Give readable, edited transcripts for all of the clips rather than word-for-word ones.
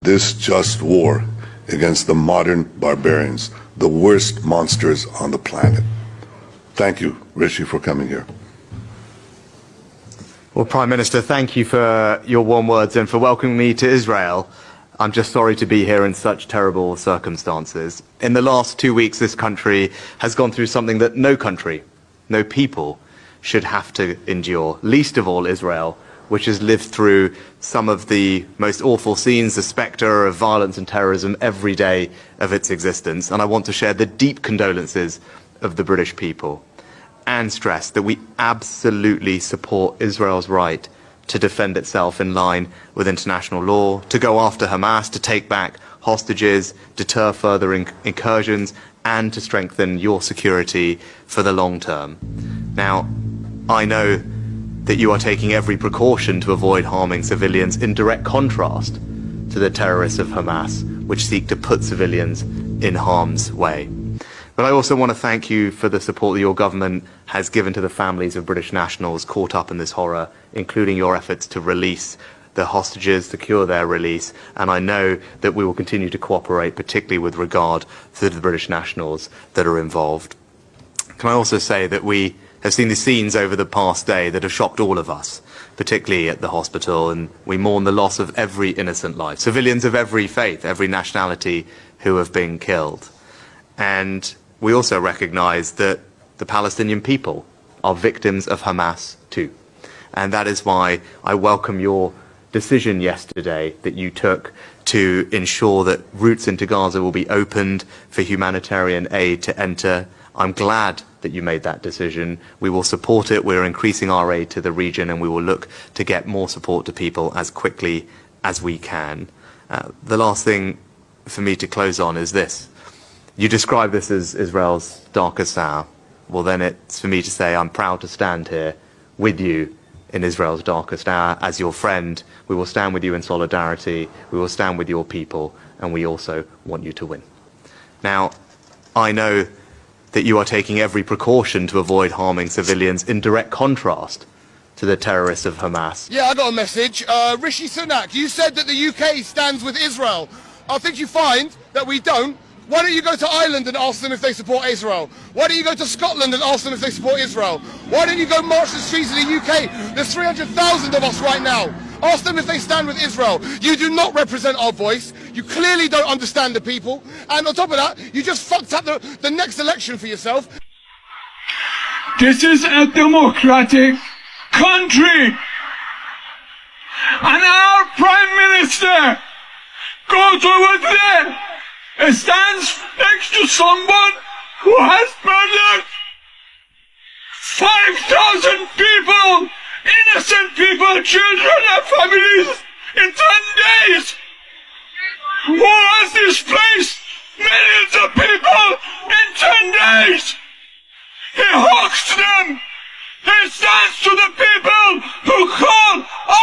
this just war against the modern barbarians, the worst monsters on the planet. Thank you, Rishi, for coming here. Well, Prime Minister, thank you for your warm words and for welcoming me to Israel. I'm just sorry to be here in such terrible circumstances. In the last 2 weeks, this country has gone through something that no country, no people should have to endure, least of all Israel, which has lived through some of the most awful scenes, the spectre of violence and terrorism every day of its existence. And I want to share the deep condolences of the British people and stress that we absolutely support Israel's right to defend itself in line with international law, to go after Hamas, to take back hostages, deter further incursions, and to strengthen your security for the long term. Now, I know that you are taking every precaution to avoid harming civilians, in direct contrast to the terrorists of Hamas, which seek to put civilians in harm's way. But I also want to thank you for the support that your government has given to the families of British nationals caught up in this horror, including your efforts to release the hostages, secure their release, and I know that we will continue to cooperate, particularly with regard to the British nationals that are involved. Can I also say that we have seen the scenes over the past day that have shocked all of us, particularly at the hospital, and we mourn the loss of every innocent life, civilians of every faith, every nationality who have been killed. And we also recognise that the Palestinian people are victims of Hamas too. And that is why I welcome your decision yesterday that you took to ensure that routes into Gaza will be opened for humanitarian aid to enter. I'm glad that you made that decision. We will support it. We're increasing our aid to the region, and we will look to get more support to people as quickly as we can. The last thing for me to close on is this. You describe this as Israel's darkest hour. Well, then it's for me to say I'm proud to stand here with you in Israel's darkest hour. As your friend, we will stand with you in solidarity. We will stand with your people, and we also want you to win. Now, I know that you are taking every precaution to avoid harming civilians, in direct contrast to the terrorists of Hamas. Yeah, I got a message. Rishi Sunak, you said that the UK stands with Israel. I think you find that we don't. Why don't you go to Ireland and ask them if they support Israel? Why don't you go to Scotland and ask them if they support Israel? Why don't you go march the streets of the UK? There's 300,000 of us right now. Ask them if they stand with Israel. You do not represent our voice. You clearly don't understand the people. And on top of that, you just fucked up the next election for yourself. This is a democratic country. And our Prime Minister goes over there and stands next to someone who has murdered 5,000 people, innocent people, children and families in 10 days. Who has displaced millions of people in 10 days? He hawks them. He stands to the people who call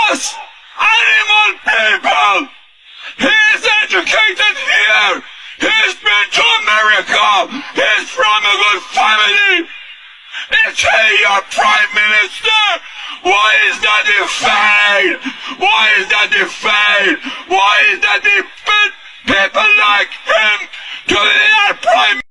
us animal people. He is educated here. He's been to America. He's from a good family. Is he your Prime Minister? Why is that defied? Why is that defied? Why is that people like him to be our Prime Minister?